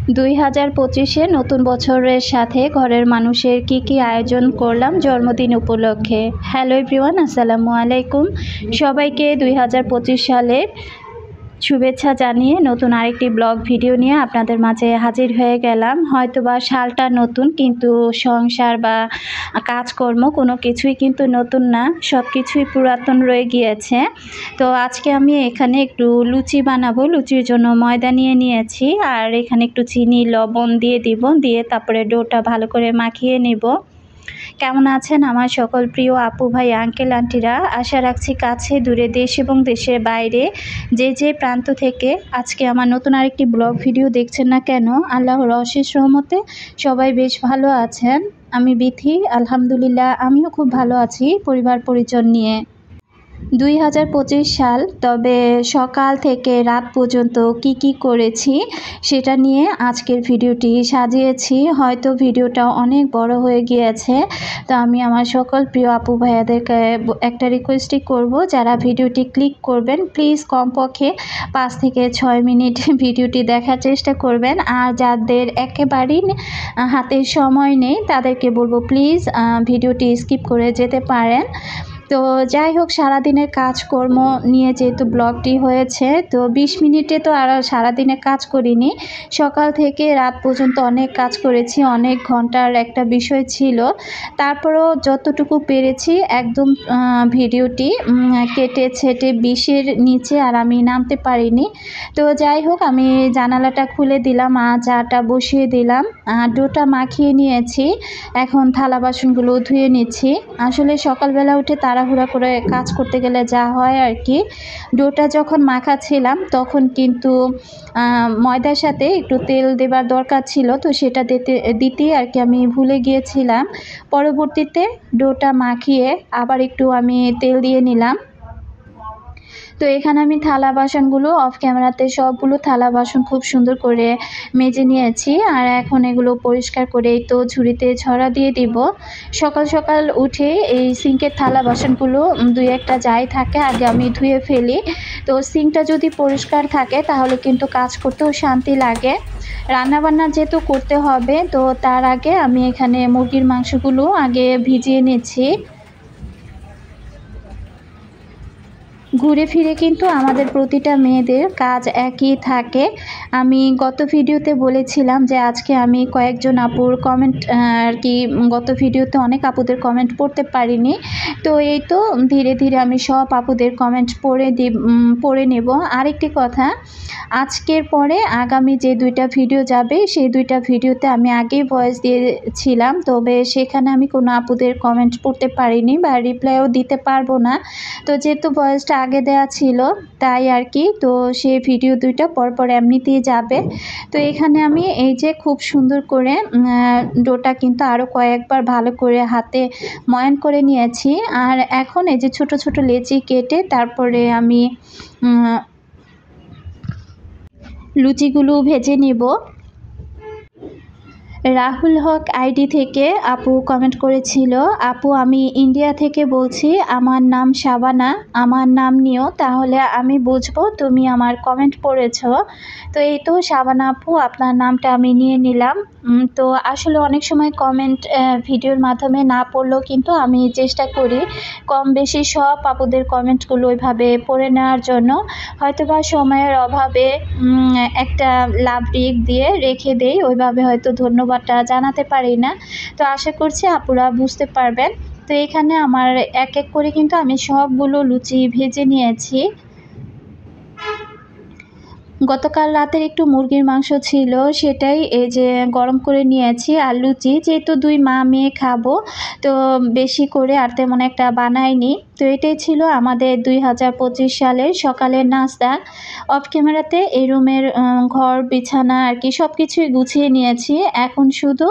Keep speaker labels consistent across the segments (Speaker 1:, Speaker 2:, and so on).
Speaker 1: 2025-এ নতুন বছরের সাথে ঘরের মানুষের কি আয়োজন করলাম জন্মদিন উপলক্ষে। হ্যালো এভরিওয়ান, আসসালামু আলাইকুম। সবাইকে 2025 সালের শুভেচ্ছা জানিয়ে নতুন আরেকটি ব্লগ ভিডিও নিয়ে আপনাদের মাঝে হাজির হয়ে গেলাম। হয়তোবা সালটা নতুন, কিন্তু সংসার বা কাজকর্ম কোনো কিছুই কিন্তু নতুন না, সব কিছুই পুরাতন রয়ে গিয়েছে। তো আজকে আমি এখানে একটু লুচি বানাবো। লুচির জন্য ময়দা নিয়ে নিয়েছি, আর এখানে একটু চিনি লবণ দিয়ে দিব, দিয়ে তারপরে ডোটা ভালো করে মাখিয়ে নেব। কেমন আছেন আমার সকল প্রিয় আপু ভাই আঙ্কেল আন্টিরা? আশা রাখছি কাছে দূরে দেশ এবং দেশের বাইরে যে প্রান্ত থেকে আজকে আমার নতুন আরেকটি ব্লগ ভিডিও দেখছেন না কেন, আল্লাহর অশেষ রহমতে সবাই বেশ ভালো আছেন। আমি বিথি, আলহামদুলিল্লাহ আমিও খুব ভালো আছি পরিবার পরিজন নিয়ে। 2025 সাল, তবে সকাল থেকে রাত পর্যন্ত কি করেছি সেটা নিয়ে আজকের ভিডিওটি সাজিয়েছি। হয়তো ভিডিওটা অনেক বড় হয়ে গিয়েছে, তো আমি আমার সকল প্রিয় আপু ভাইয়াদেরকে একটা রিকোয়েস্টই করব, যারা ভিডিওটি ক্লিক করবেন প্লিজ কমপক্ষে 5 থেকে 6 মিনিট ভিডিওটি দেখার চেষ্টা করবেন। আর যাদের একেবারেই হাতে সময় নেই তাদেরকে বলবো প্লিজ ভিডিওটি স্কিপ করে যেতে পারেন। তো যাই হোক, সারাদিনের কাজকর্ম নিয়ে যেহেতু ব্লগটি হয়েছে, তো 20 মিনিটে তো আর সারাদিনে কাজ করিনি। সকাল থেকে রাত পর্যন্ত অনেক কাজ করেছি, অনেক ঘন্টার একটা বিষয় ছিল। তারপরেও যতটুকু পেরেছি একদম ভিডিওটি কেটে ছেটে 20-এর নিচে আর আমি নামতে পারিনি। তো যাই হোক, আমি জানালাটা খুলে দিলাম, চাটা বসিয়ে দিলাম, ডোটা মাখিয়ে নিয়েছি। এখন থালা বাসনগুলো ধুয়ে নিচ্ছি। আসলে সকালবেলা উঠে তাড়াহুড়া করে কাজ করতে গেলে যা হয় আর কি। ডোটা যখন মাখাচ্ছিলাম তখন কিন্তু ময়দার সাথে একটু তেল দেবার দরকার ছিল, তো সেটা দিতে আর কি আমি ভুলে গিয়েছিলাম। পরবর্তীতে ডোটা মাখিয়ে আবার একটু আমি তেল দিয়ে নিলাম। তো এখানে আমি থালা বাসনগুলো অফ ক্যামেরাতে সবগুলো থালা বাসন খুব সুন্দর করে মেজে নিয়েছি, আর এখন এগুলো পরিষ্কার করে তো ঝুড়িতে ছড়া দিয়ে দিব। সকাল সকাল উঠে এই সিঙ্কের থালা বাসনগুলো 2-1টা যাই থাকে আগে আমি ধুয়ে ফেলি। তো সিঙ্কটা যদি পরিষ্কার থাকে তাহলে কিন্তু কাজ করতেও শান্তি লাগে। রান্নাবান্না যেহেতু করতে হবে, তো তার আগে আমি এখানে মুরগির মাংসগুলো আগে ভিজিয়ে নিচ্ছি। ঘুরে ফিরে কিন্তু আমাদের প্রতিটা মেয়েদের কাজ একই থাকে। আমি গত ভিডিওতে বলেছিলাম যে আজকে আমি কয়েকজন আপুর কমেন্ট আর কি, গত ভিডিওতে অনেক আপুদের কমেন্ট পড়তে পারিনি। তো এই তো ধীরে ধীরে আমি সব আপুদের কমেন্ট পড়ে নেব। আরেকটি কথা, আজকের পরে আগামী যে 2টা ভিডিও যাবে সেই 2টা ভিডিওতে আমি আগেই ভয়েস দিয়েছিলাম, তবে সেখানে আমি কোনো আপুদের কমেন্ট পড়তে পারিনি বা রিপ্লাইও দিতে পারবো না। তো যেহেতু ভয়েসটা আগে দেওয়া ছিল তাই আর কি, তো সেই ভিডিও 2টা পরপর এমনিতেই যাবে। তো এখানে আমি এই যে খুব সুন্দর করে ডোটা কিন্তু আরও কয়েকবার ভালো করে হাতে ময়ান করে নিয়েছি। আর এখন এই যে ছোট ছোট লেচি কেটে তারপরে আমি লুচিগুলো ভেজে নেব। রাহুল হক আইডি থেকে আপু কমেন্ট করেছিল, আপু আমি ইন্ডিয়া থেকে বলছি, আমার নাম শাবানা, আমার নাম নিও তাহলে আমি বুঝবো তুমি আমার কমেন্ট পড়েছো। তো এই তো শাবানা আপু, আপনার নামটা আমি নিয়ে নিলাম। তো আসলে অনেক সময় কমেন্ট ভিডিওর মাধ্যমে না পড়লেও কিন্তু আমি চেষ্টা করি কম বেশি সব আপুদের কমেন্টগুলো ওইভাবে পড়ে নেওয়ার জন্য। হয়তোবা সময়ের অভাবে একটা লাভ রিক দিয়ে রেখে দেই, ওইভাবে হয়তো ধন্যবাদটা জানাতে পারি না। তো আশা করছি আপুরা বুঝতে পারবেন। তো এখানে আমার এক এক করে কিন্তু আমি সবগুলো লুচি ভেজে নিয়েছি। গতকাল রাতের একটু মুরগির মাংস ছিল, সেটাই এই যে গরম করে নিয়েছি। আর লুচি যেহেতু 2 মা মেয়ে খাবো, তো বেশি করে আর তেমন একটা বানাইনি। তো এটাই ছিল আমাদের 2025 সালের সকালের নাস্তা। অফ ক্যামেরাতে এই রুমের ঘর বিছানা আর কি সব কিছুই গুছিয়ে নিয়েছি। এখন শুধু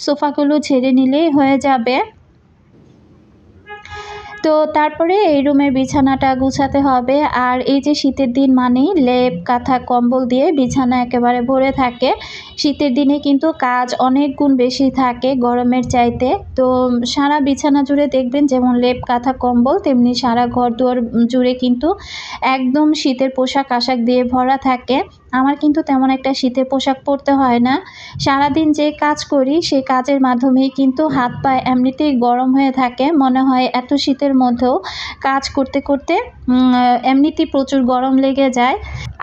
Speaker 1: সোফাগুলো ঝেড়ে নিলেই হয়ে যাবে। তো তারপরে এই রুমের বিছানাটা গুছাতে হবে। আর এই যে শীতের দিন মানেই লেপ কাঁথা কম্বল দিয়ে বিছানা একেবারে ভরে থাকে। শীতের দিনে কিন্তু কাজ অনেক গুণ বেশি থাকে গরমের চাইতে। তো সারা বিছানা জুড়ে দেখবেন যেমন লেপ কাঁথা কম্বল, তেমনি সারা ঘর দুয়ার জুড়ে কিন্তু একদম শীতের পোশাক আশাক দিয়ে ভরা থাকে। আমার কিন্তু তেমন একটা শীতের পোশাক পরতে হয় না। সারাদিন যে কাজ করি সেই কাজের মাধ্যমেই কিন্তু হাত পা এমনিতেই গরম হয়ে থাকে। মনে হয় এত শীতের মধ্যেও কাজ করতে করতে এমনিতেই প্রচুর গরম লেগে যায়।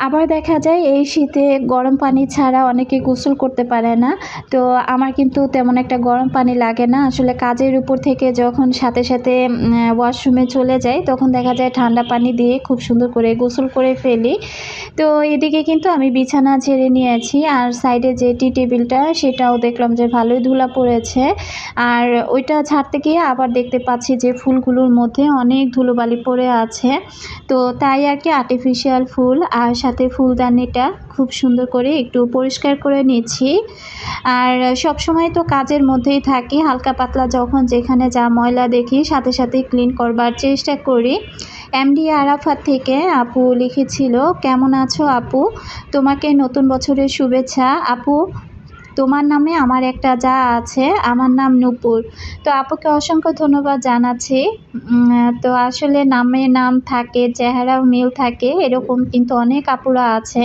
Speaker 1: আবার দেখা যায় এই শীতে গরম পানি ছাড়া অনেকে গোসল করতে পারে না। তো আমার কিন্তু তেমন একটা গরম পানি লাগে না। আসলে কাজের উপর থেকে যখন সাথে সাথে ওয়াশরুমে চলে যাই তখন দেখা যায় ঠান্ডা পানি দিয়ে খুব সুন্দর করে গোসল করে ফেলি। তো এদিকে কিন্তু আমি বিছানা ঝেড়ে নিয়েছি, আর সাইডে যে টি টেবিলটা সেটাও দেখলাম যে ভালোই ধুলা পড়েছে। আর ওইটা ঝাড়তে গিয়ে আবার দেখতে পাচ্ছি যে ফুলগুলোর মধ্যে অনেক ধুলোবালি পড়ে আছে। তো তাই আর কি আর্টিফিশিয়াল ফুল আর সাথে ফুলদানিটা খুব সুন্দর করে একটু পরিষ্কার করে নিচ্ছি। আর সবসময় তো কাজের মধ্যেই থাকি, হালকা পাতলা যখন যেখানে যা ময়লা দেখি সাথে সাথে ক্লিন করবার চেষ্টা করি। এমডি আরাফাত থেকে আপু লিখেছিল, কেমন আছো আপু, তোমাকে নতুন বছরের শুভেচ্ছা আপু, তোমার নামে আমার একটা যা আছে, আমার নাম নূপুর। তো আপুকে অসংখ্য ধন্যবাদ জানাচ্ছি। তো আসলে নামে নাম থাকে, চেহারাও মিল থাকে, এরকম কিন্তু অনেক আপুরা আছে।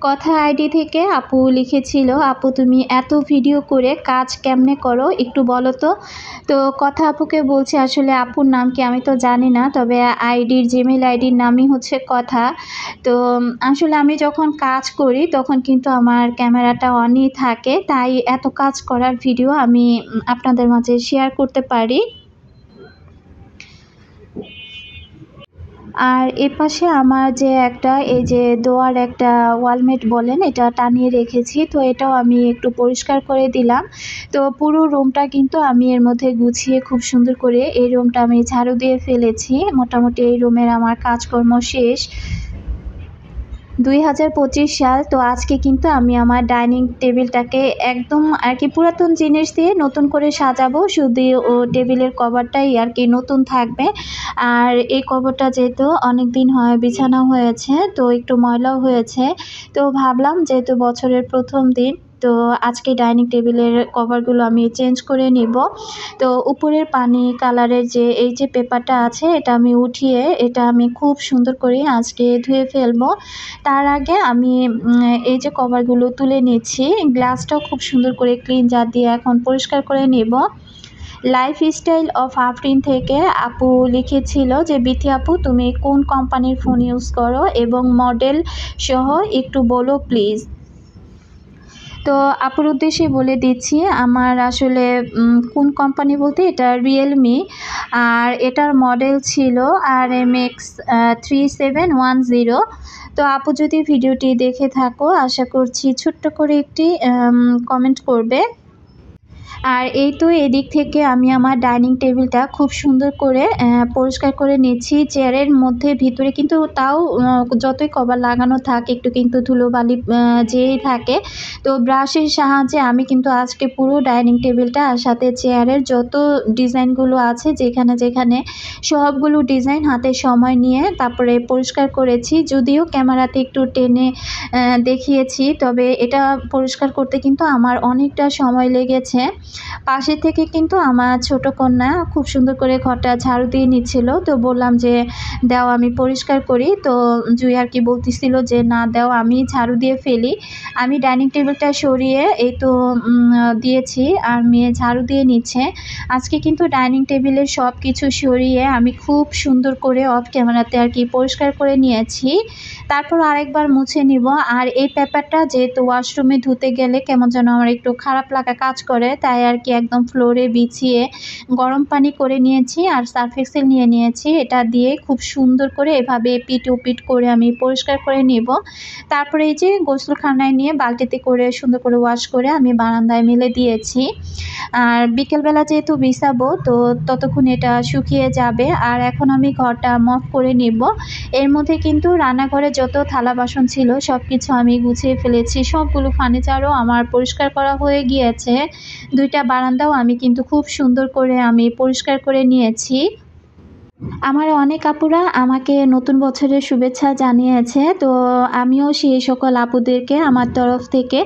Speaker 1: কথা আইডি থেকে আপু লিখেছিল, আপু তুমি এত ভিডিও করে কাজ কেমনে করো একটু বলো তো। তো কথা আপুকে বলছি, আসলে আপুর নাম কি আমি তো জানি না, তবে আইডির জিমেইল আইডির নামই হচ্ছে কথা। তো আসলে আমি যখন কাজ করি তখন কিন্তু আমার ক্যামেরাটা অনই থাকে, তাই এত কাজ করার ভিডিও আমি আপনাদের মাঝে শেয়ার করতে পারি। আর এপাশে আমার যে একটা এই যে দোয়ার একটা ওয়ালমেট বলেন, এটা টানিয়ে রেখেছি, তো এটাও আমি একটু পরিষ্কার করে দিলাম। তো পুরো রুমটা কিন্তু আমি এর মধ্যে গুছিয়ে খুব সুন্দর করে এই রুমটা আমি ঝাড়ু দিয়ে ফেলেছি। মোটামুটি এই রুমের আমার কাজকর্ম শেষ। 2025 সাল। তো আজকে কিন্তু আমি আমার ডাইনিং টেবিলটাকে একদম আর কি পুরাতন জিনিস দিয়ে নতুন করে সাজাবো, শুধু ও টেবিলের কভারটাই আর কি নতুন থাকবে। আর এই কভারটা যেহেতু অনেক দিন হয় বিছানা হয়েছে, তো একটু ময়লাও হয়েছে, তো ভাবলাম যেহেতু বছরের প্রথম দিন, তো আজকে ডাইনিং টেবিলের কভারগুলো আমি চেঞ্জ করে নিব। তো উপরের পানি কালারের যে এই যে পেপারটা আছে এটা আমি উঠিয়ে এটা আমি খুব সুন্দর করে আজকে ধুয়ে ফেলবো। তার আগে আমি এই যে কভারগুলো তুলে নিচ্ছি, গ্লাসটাও খুব সুন্দর করে ক্লিন জার দিয়ে এখন পরিষ্কার করে নেব। লাইফস্টাইল অফ আফরিন থেকে আপু লিখেছিল যে, বিথি আপু তুমি কোন কোম্পানির ফোন ইউজ করো এবং মডেল সহ একটু বলো প্লিজ। তো আপুর উদ্দেশ্যে বলে দিচ্ছি, আমার আসলে কোন কোম্পানি বলতে এটা রিয়েলমি, আর এটার মডেল ছিল RMX 3710। তো আপু যদি ভিডিওটি দেখে থাকো আশা করছি ছোট্ট করে একটি কমেন্ট করবে। আর এই তো এদিক থেকে আমি আমার ডাইনিং টেবিলটা খুব সুন্দর করে পরিষ্কার করে নিচ্ছি। চেয়ারের মধ্যে ভিতরে কিন্তু তাও যতই কভার লাগানো থাক একটু কিন্তু ধুলোবালি যেই থাকে। তো ব্রাশের সাহায্যে আমি কিন্তু আজকে পুরো ডাইনিং টেবিলটা আর সাথে চেয়ারের যত ডিজাইনগুলো আছে যেখানে যেখানে সবগুলো ডিজাইন হাতে সময় নিয়ে তারপরে পরিষ্কার করেছি। যদিও ক্যামেরাতে একটু টেনে দেখিয়েছি, তবে এটা পরিষ্কার করতে কিন্তু আমার অনেকটা সময় লেগেছে। পাশে থেকে কিন্তু আমার ছোট কন্যা খুব সুন্দর করে ঘরটা ঝাড়ু দিয়ে নিচ্ছিল, তো বললাম যে দাও আমি পরিষ্কার করি। তো জুই আর কি বলতেছিল যে না দাও আমি ঝাড়ু দিয়ে ফেলি। আমি ডাইনিং টেবিলটা সরিয়ে এই তো দিয়েছি, আর মেয়ে ঝাড়ু দিয়ে নিচ্ছে। আজকে কিন্তু ডাইনিং টেবিলের সব কিছু সরিয়ে আমি খুব সুন্দর করে অফ ক্যামেরাতে আর কি পরিষ্কার করে নিয়েছি। তারপর আরেকবার মুছে নিব। আর এই পেপারটা যেহেতু ওয়াশরুমে ধুতে গেলে কেমন যেন আমার একটু খারাপ লাগা কাজ করে, তাই আর কি একদম ফ্লোরে বিছিয়ে গরম পানি করে নিয়েছি আর সার্ফ এক্সেল নিয়ে নিয়েছি। এটা দিয়ে খুব সুন্দর করে এভাবে পিট ও পিট করে আমি পরিষ্কার করে নিব। তারপরে এই যে গোসলখানায় নিয়ে বালতিতে করে সুন্দর করে ওয়াশ করে আমি বারান্দায় মেলে দিয়েছি। আর বিকেলবেলা যেহেতু বিছাবো তো ততক্ষণ এটা শুকিয়ে যাবে। আর এখন আমি ঘরটা মপ করে নিব। এর মধ্যে কিন্তু রান্নাঘরে যত থালা বাসন ছিল সব কিছু আমি গুছিয়ে ফেলেছি, সবগুলো ফার্নিচারও আমার পরিষ্কার করা হয়ে গিয়েছে। দুইটা বারান্দাও আমি কিন্তু খুব সুন্দর করে আমি পরিষ্কার করে নিয়েছি। আমার অনেক আপুরা আমাকে নতুন বছরের শুভেচ্ছা জানিয়েছে। তো আমিও সেই সকল আপুদেরকে আমার তরফ থেকে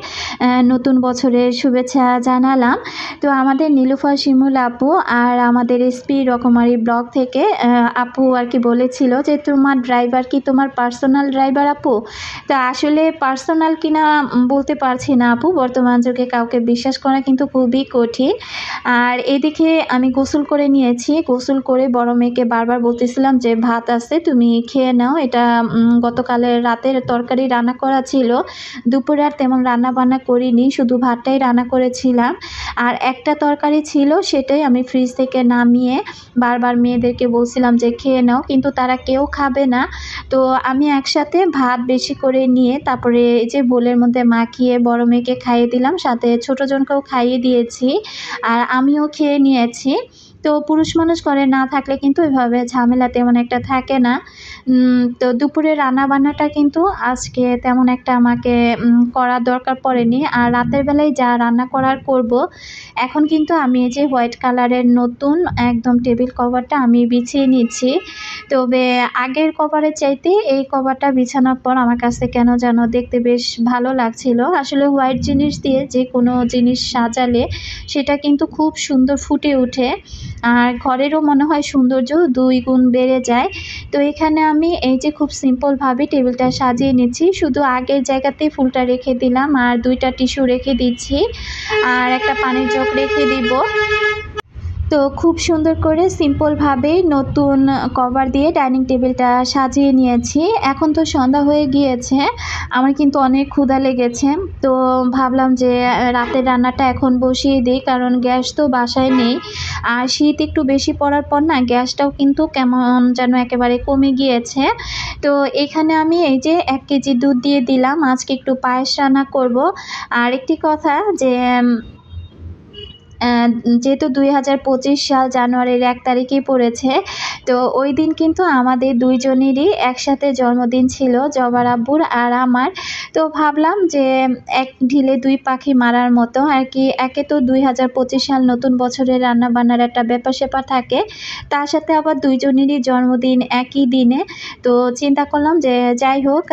Speaker 1: নতুন বছরের শুভেচ্ছা জানালাম। তো আমাদের নীলুফার শিমুল আপু আর আমাদের এসপি রকমারি ব্লগ থেকে আপু আর কি বলেছিল যে, তোমার ড্রাইভার কি তোমার পার্সোনাল ড্রাইভার আপু? তো আসলে পার্সোনাল কিনা বলতে পারছি না আপু। বর্তমান যুগে কাউকে বিশ্বাস করা কিন্তু খুবই কঠিন। আর এদিকে আমি গোসল করে নিয়েছি। গোসল করে বড় মেয়েকে বারবার বলতেছিলাম যে, ভাত আছে তুমি খেয়ে নাও। এটা গতকালের রাতের তরকারি রান্না করা ছিল। দুপুরে আর তেমন রান্না-বান্না করিনি, শুধু ভাতটাই রান্না করেছিলাম। আর একটা তরকারি ছিল, সেটাই আমি ফ্রিজ থেকে নামিয়ে বারবার মেয়েদেরকে বলছিলাম যে খেয়ে নাও, কিন্তু তারা কেউ খাবে না। তো আমি একসাথে ভাত বেশি করে নিয়ে তারপরে এই যে বোলের মধ্যে মাখিয়ে বড় মেয়েকে খাইয়ে দিলাম, সাথে ছোটোজনকেও খাইয়ে দিয়েছি আর আমিও খেয়ে নিয়েছি। তো পুরুষ মানুষ ঘরে না থাকলে কিন্তু এভাবে ঝামেলা তেমন একটা থাকে না। তো দুপুরে রান্নাবান্নাটা কিন্তু আজকে তেমন একটা আমাকে করার দরকার পড়েনি। আর রাতের বেলায় যা রান্না করার করব। এখন কিন্তু আমি এই যে হোয়াইট কালারের নতুন একদম টেবিল কভারটা আমি বিছিয়ে নিচ্ছি। তবে আগের কভারের চাইতে এই কভারটা বিছানোর পর আমার কাছে কেন যেন দেখতে বেশ ভালো লাগছিল। আসলে হোয়াইট জিনিস দিয়ে যে কোনো জিনিস সাজালে সেটা কিন্তু খুব সুন্দর ফুটে ওঠে আর ঘরেরও মনে হয় সৌন্দর্য 2 গুণ বেড়ে যায়। তো এখানে আমি এই যে খুব সিম্পলভাবে টেবিলটা সাজিয়ে নিচ্ছি। শুধু আগের জায়গাতেই ফুলটা রেখে দিলাম আর 2টা টিস্যু রেখে দিচ্ছি আর একটা পানির জগ রেখে দিব। তো খুব সুন্দর করে সিম্পলভাবেই নতুন কভার দিয়ে ডাইনিং টেবিলটা সাজিয়ে নিয়েছি। এখন তো সন্ধ্যা হয়ে গিয়েছে, আমার কিন্তু অনেক ক্ষুধা লেগেছে। তো ভাবলাম যে রাতের রান্নাটা এখন বসিয়ে দিই, কারণ গ্যাস তো বাসায় নেই। আর শীত একটু বেশি পড়ার পর না গ্যাসটাও কিন্তু কেমন যেন একেবারে কমে গিয়েছে। তো এখানে আমি এই যে 1 কেজি দুধ দিয়ে দিলাম, আজকে একটু পায়েস রান্না করব। আর একটি কথা যে যেহেতু 2025 সাল জানুয়ারির 1 তারিখেই পড়েছে, তো ওই দিন কিন্তু আমাদের দুইজনেরই একসাথে জন্মদিন ছিল, জবার আব্বুর আর আমার। তো ভাবলাম যে এক ঢিলে 2 পাখি মারার মতো আর কি। একে তো 2025 সাল নতুন বছরের রান্নাবান্নার একটা ব্যাপার-স্যাপার থাকে, তার সাথে আবার দুইজনেরই জন্মদিন একই দিনে। তো চিন্তা করলাম যে যাই হোক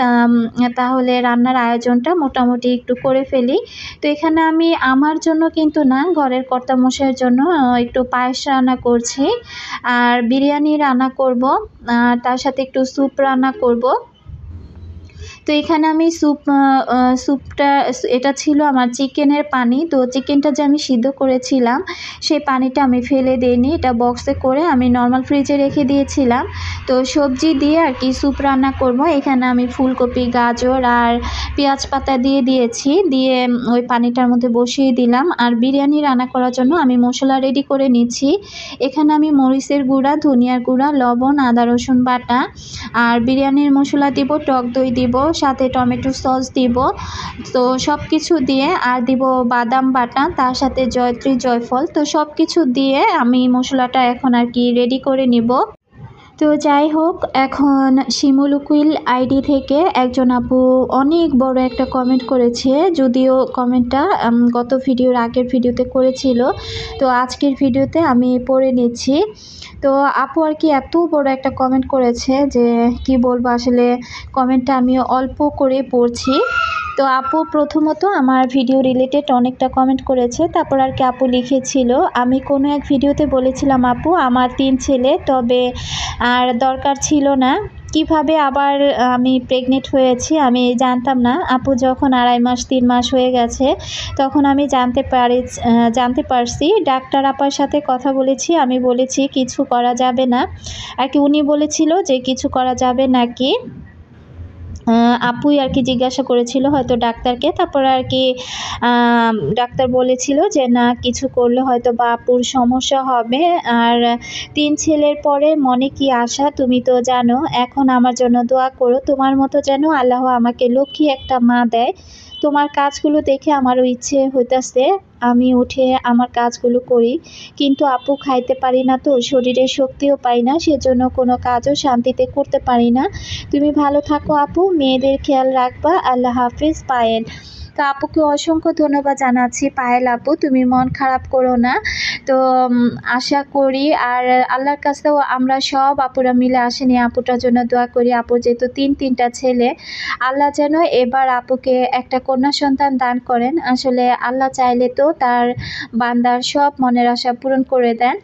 Speaker 1: তাহলে রান্নার আয়োজনটা মোটামুটি একটু করে ফেলি। তো এখানে আমি আমার জন্য কিন্তু না, ঘরের কর্তামশাইয়ের জন্য একটু পায়েস রান্না করছি আর বিরিয়ানি রান্না করব, তার সাথে একটু স্যুপ রান্না করব। তো এখানে আমি স্যুপটা এটা ছিল আমার চিকেনের পানি। তো চিকেনটা যে আমি সিদ্ধ করেছিলাম সেই পানিটা আমি ফেলে দিইনি, এটা বক্সে করে আমি নর্মাল ফ্রিজে রেখে দিয়েছিলাম। তো সবজি দিয়ে আর কি স্যুপ রান্না করব। এখানে আমি ফুলকপি, গাজর আর পেঁয়াজ পাতা দিয়ে দিয়েছি, দিয়ে ওই পানিটার মধ্যে বসিয়ে দিলাম। আর বিরিয়ানি রান্না করার জন্য আমি মশলা রেডি করে নিচ্ছি। এখানে আমি মরিচের গুঁড়া, ধনিয়ার গুঁড়া, লবণ, আদা রসুন বাটা আর বিরিয়ানির মশলা দিব, টক দই দিব, সাথে টমেটো সস দিব। তো সব কিছু দিয়ে আর দিব বাদাম বাটা, তার সাথে জয়ত্রী, জয়ফল। তো সব কিছু দিয়ে আমি মশলাটা এখন আর কি রেডি করে নিব। তো যাই হোক, এখন শিমুল উকিল আইডি থেকে একজন আপু অনেক বড় একটা কমেন্ট করেছে, যদিও কমেন্টটা গত ভিডিওর আগের ভিডিওতে করেছিল, তো আজকের ভিডিওতে আমি পড়ে নিচ্ছি। তো আপু আর কি এত বড় একটা কমেন্ট করেছে যে কি বলবো, আসলে কমেন্টটা আমি অল্প করে পড়ছি। তো আপু প্রথমত আমার ভিডিও রিলেটেড অনেকটা কমেন্ট করেছে, তারপর আর কি আপু লিখেছিল, আমি কোনো এক ভিডিওতে বলেছিলাম আপু আমার 3 ছেলে, তবে আর দরকার ছিল না। কিভাবে আবার আমি প্রেগনেন্ট হয়েছি আমি জানতাম না। আপু যখন 2.5 মাস 3 মাস হয়ে গেছে তখন আমি জানতে পারছি। ডাক্তার আপার সাথে কথা বলেছি, আমি বলেছি কিছু করা যাবে না আর কি। উনি বলেছিল যে কিছু করা যাবে নাকি, আপুই আর কি জিজ্ঞাসা করেছিল হয়তো ডাক্তারকে। তারপর আর কি ডাক্তার বলেছিল যে না, কিছু করলে হয়তো বা আপুর সমস্যা হবে। আর 3 ছেলের পরে মনে কি আশা তুমি তো জানো। এখন আমার জন্য দোয়া করো, তোমার মতো যেন আল্লাহ আমাকে লক্ষ্মী একটা মা দেয়। তোমার কাজগুলো দেখে আমারও ইচ্ছে হইতাছে আমি উঠে আমার কাজগুলো করি, কিন্তু আপু খাইতে পারি না, তো শরীরে শক্তিও পাই না, সেজন্য কোনো কাজও শান্তিতে করতে পারি না। তুমি ভালো থাকো আপু, মেয়েদের খেয়াল রাখবা। আল্লাহ হাফিজ, পায়েল। তো আপুকে অসংখ্য ধন্যবাদ জানাচ্ছি। পায়েল আপু, তুমি মন খারাপ করো না। তো আশা করি, আর আল্লাহর কাছেও আমরা সব আপুরা মিলে আসেনি আপুটার জন্য দোয়া করি। আপুর যেহেতু তিনটা ছেলে, আল্লাহ যেন এবার আপুকে একটা কন্যা সন্তান দান করেন। আসলে আল্লাহ চাইলে তো তার বান্দার সব মনের আশা পূরণ করে দেন।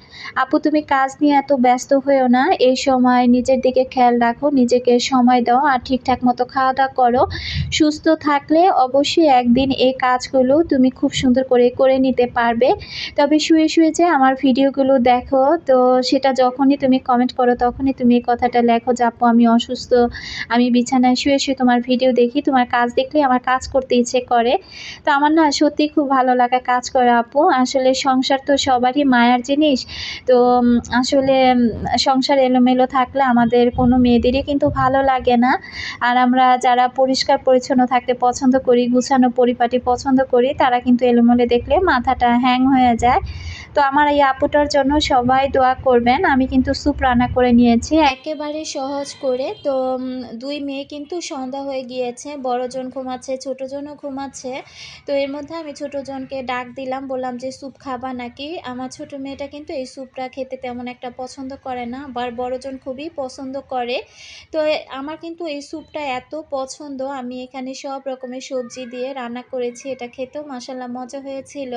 Speaker 1: আপু, তুমি কাজ নিয়ে এত ব্যস্ত হয়েও না, এই সময় নিজের দিকে খেয়াল রাখো, নিজেকে সময় দাও আর ঠিকঠাক মতো খাওয়া দাওয়া করো। সুস্থ থাকলে অবশ্যই একদিন এই কাজগুলো তুমি খুব সুন্দর করে নিতে পারবে। তবে শুয়ে যে আমার ভিডিওগুলো দেখো, তো সেটা যখনই তুমি কমেন্ট করো তখনই তুমি এই কথাটা লেখো যে আপু আমি অসুস্থ, আমি বিছানায় শুয়ে তোমার ভিডিও দেখি, তোমার কাজ দেখলে আমার কাজ করতে ইচ্ছে করে। তো আমার না সত্যি খুব ভালো লাগা কাজ করে আপু। আসলে সংসার তো সবারই মায়ার জিনিস। তো আসলে সংসার এলোমেলো থাকলে আমাদের কোনো মেয়েদেরই কিন্তু ভালো লাগে না। আর আমরা যারা পরিষ্কার পরিচ্ছন্ন থাকতে পছন্দ করি, গুছানো পরিপাটি পছন্দ করি, তারা কিন্তু এলোমেলো দেখলে মাথাটা হ্যাং হয়ে যায়। তো আমার এই আপুটার জন্য সবাই দোয়া করবেন। আমি কিন্তু স্যুপ রান্না করে নিয়েছি একেবারে সহজ করে। তো দুই মেয়ে কিন্তু সন্ধ্যা হয়ে গিয়েছে, বড়জন ঘুমাচ্ছে, ছোটোজনও ঘুমাচ্ছে। তো এর মধ্যে আমি ছোটোজনকে ডাক দিলাম, বললাম যে স্যুপ খাবা নাকি। আমার ছোটো মেয়েটা কিন্তু এই স্যুপটা খেতে তেমন একটা পছন্দ করে না, আবার বড়জন খুবই পছন্দ করে। তো আমার কিন্তু এই স্যুপটা এত পছন্দ, আমি এখানে সব রকমের সবজি দিয়ে রান্না করেছি। এটা খেতেও মাশাআল্লাহ মজা হয়েছিল।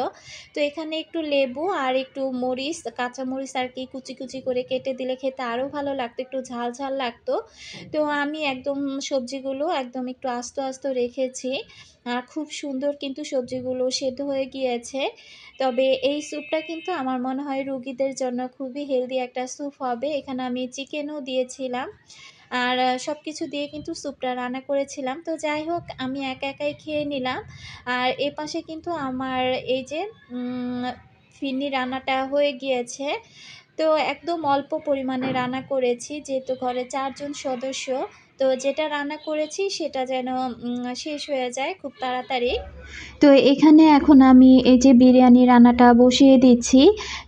Speaker 1: তো এখানে একটু লেবু আর একটু মরিচ, কাঁচা মরিচ আর কি কুচি করে কেটে দিলে খেতে আরও ভালো লাগতো, একটু ঝাল লাগতো। তো আমি একদম সবজিগুলো একদম একটু আস্ত রেখেছি। আর খুব সুন্দর কিন্তু সবজিগুলো সেদ্ধ হয়ে গিয়েছে। তবে এই স্যুপটা কিন্তু আমার মনে হয় রোগীদের জন্য খুবই হেলদি একটা স্যুপ হবে। এখানে আমি চিকেনও দিয়েছিলাম আর সব কিছু দিয়ে কিন্তু স্যুপটা রান্না করেছিলাম। তো যাই হোক, আমি একাই খেয়ে নিলাম। আর এ পাশে কিন্তু আমার এই যে ফিরনি রান্নাটা হয়ে গিয়েছে। তো একদম অল্প পরিমাণে রান্না করেছি, যেহেতু ঘরে 4 জন সদস্য। তো যেটা রান্না করেছি সেটা যেন শেষ হয়ে যায় খুব তাড়াতাড়ি। তো এখানে এখন আমি এই যে বিরিয়ানি রান্নাটা বসিয়ে দিচ্ছি।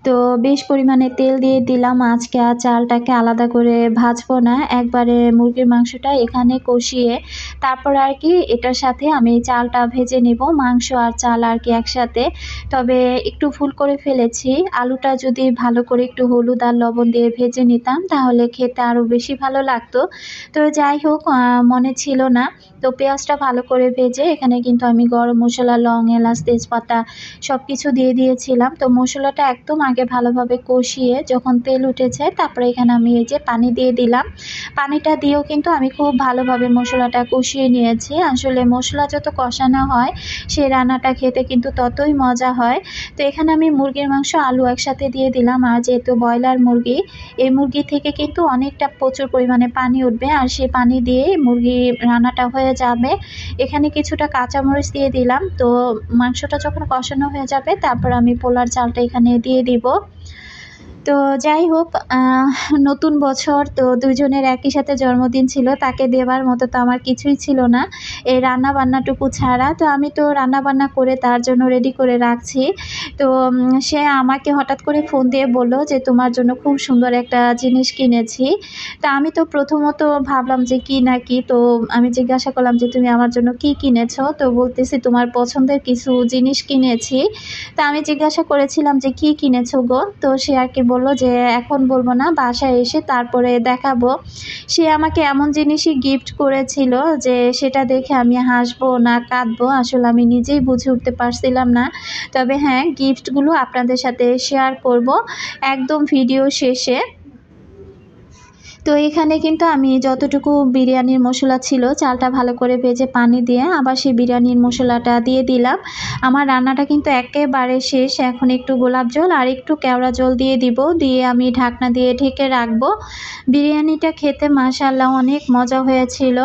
Speaker 1: তো বেশ পরিমাণে তেল দিয়ে দিলাম। আজকে আর চালটাকে আলাদা করে ভাজবো না, একবারে মুরগির মাংসটা এখানে কষিয়ে তারপর আর কি এটার সাথে আমি চালটা ভেজে নেব, মাংস আর চাল আর কি একসাথে। তবে একটু ভুল করে ফেলেছি, আলুটা যদি ভালো করে একটু হলুদ আর লবণ দিয়ে ভেজে নিতাম তাহলে খেতে আরও বেশি ভালো লাগতো। তো যাই হোক, মনে ছিল না। তো পেঁয়াজটা ভালো করে ভেজে এখানে কিন্তু আমি গরম মশলা, লং, এলাচ, তেজপাতা সব কিছু দিয়ে দিয়েছিলাম। তো মশলাটা একদম আগে ভালোভাবে কষিয়ে যখন তেল উঠেছে তারপরে এখানে আমি এই যে পানি দিয়ে দিলাম। পানিটা দিয়েও কিন্তু আমি খুব ভালোভাবে মশলাটা কষিয়ে নিয়েছি। আসলে মশলা যত কষানো হয় সেই রান্নাটা খেতে কিন্তু ততই মজা হয়। তো এখানে আমি মুরগির মাংস, আলু একসাথে দিয়ে দিলাম। আর যেহেতু ব্রয়লার মুরগি, এই মুরগি থেকে কিন্তু অনেকটা প্রচুর পরিমাণে পানি উঠবে, আর সেই পানি দিয়ে মুরগি রান্নাটা হয়ে যাবে। এখানে কিছুটা কাঁচামরিচ দিয়ে দিলাম। তো মাংসটা যখন কষানো হয়ে যাবে তারপর আমি পোলার চালটা এখানে দিয়ে দিব। তো যাই হোক, নতুন বছর তো দুজনের একই সাথে জন্মদিন ছিল, তাকে দেওয়ার মতো তো আমার কিছুই ছিল না এই রান্না বান্নাটুকু ছাড়া। তো আমি তো রান্না বান্না করে তার জন্য রেডি করে রাখছি। তো সে আমাকে হঠাৎ করে ফোন দিয়ে বলল যে তোমার জন্য খুব সুন্দর একটা জিনিস কিনেছি। তা আমি তো প্রথমত ভাবলাম যে কি না কি, তো আমি জিজ্ঞাসা করলাম যে তুমি আমার জন্য কি কিনেছো। তো বলতেছি তোমার পছন্দের কিছু জিনিস কিনেছি। তা আমি জিজ্ঞাসা করেছিলাম যে কি কিনেছো গো। তো সে আর কি বলল যে এখন বলবো না, বাসায় এসে তারপরে দেখাবো। সে আমাকে এমন জিনিসই গিফট করেছিল যে সেটা দেখে আমি হাসবো না কাঁদবো আসলে আমি নিজেই বুঝে উঠতে পারছিলাম না। তবে হ্যাঁ, গিফটগুলো আপনাদের সাথে শেয়ার করব একদম ভিডিও শেষে। তো এখানে কিন্তু আমি যতটুকু বিরিয়ানির মশলা ছিল, চালটা ভালো করে ভেজে পানি দিয়ে আবার সেই বিরিয়ানির মশলাটা দিয়ে দিলাম। আমার রান্নাটা কিন্তু একেবারে শেষ। এখন একটু গোলাপ জল আর একটু কেওড়া জল দিয়ে দিব, দিয়ে আমি ঢাকনা দিয়ে ঢেকে রাখবো। বিরিয়ানিটা খেতে মাশাআল্লাহ অনেক মজা হয়েছিল।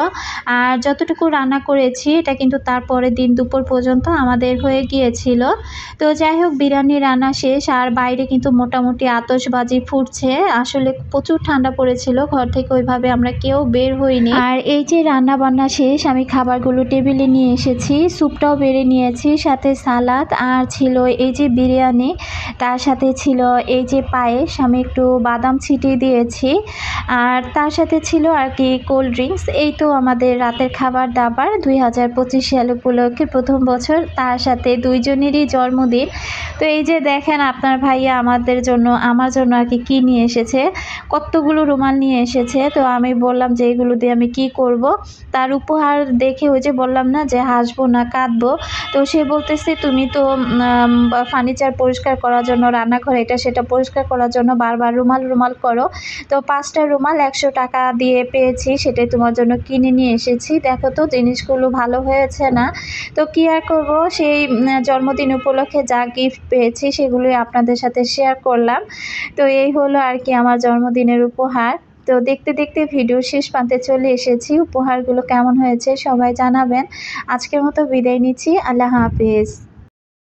Speaker 1: আর যতটুকু রান্না করেছি এটা কিন্তু তারপরের দিন দুপুর পর্যন্ত আমাদের হয়ে গিয়েছিল। তো যাই হোক, বিরিয়ানি রান্না শেষ। আর বাইরে কিন্তু মোটামুটি আতশবাজি ফুটছে। আসলে প্রচুর ঠান্ডা পড়েছিল, ঘর থেকে ওইভাবে আমরা কেউ বের হইনি। আর এই যে রান্না বান্না শেষ, আমি খাবারগুলো টেবিলে নিয়ে এসেছি, স্যুপটাও বেড়ে নিয়েছি, সাথে সালাদ আর ছিল এই যে বিরিয়ানি, তার সাথে ছিল এই যে পায়েস, আমি একটু বাদাম ছিটিয়ে দিয়েছি, আর তার সাথে ছিল আর কি কোল্ড ড্রিঙ্কস। এই তো আমাদের রাতের খাবার দাবার 2025 সাল উপলক্ষে প্রথম বছর, তার সাথে দুইজনেরই জন্মদিন। তো এই যে দেখেন আপনার ভাইয়া আমার জন্য আর কি নিয়ে এসেছে, কতগুলো রুমাল নিয়ে এসেছে। তো আমি বললাম যে এগুলো দিয়ে আমি কি করব। তার উপহার দেখে ওই যে বললাম না যে হাসবো না কাঁদবো, তো সে বলতেছে তুমি তো ফার্নিচার পরিষ্কার করার জন্য, রান্নাঘর এটা সেটা পরিষ্কার করার জন্য বারবার রুমাল করো, তো 5টা রুমাল 100 টাকা দিয়ে পেয়েছি, সেটাই তোমার জন্য কিনে নিয়ে এসেছি, দেখো তো জিনিসগুলো ভালো হয়েছে না। তো কি আর করব, সেই জন্মদিন উপলক্ষে যা গিফট পেয়েছি সেগুলোই আপনাদের সাথে শেয়ার করলাম। তো এই হলো আর কি আমার জন্মদিনের উপহার। তো দেখতে দেখতে ভিডিও শেষ প্রান্তে চলে এসেছি। উপহারগুলো কেমন হয়েছে সবাই জানাবেন। আজকের মতো বিদায় নিচ্ছি, আল্লাহ হাফেজ।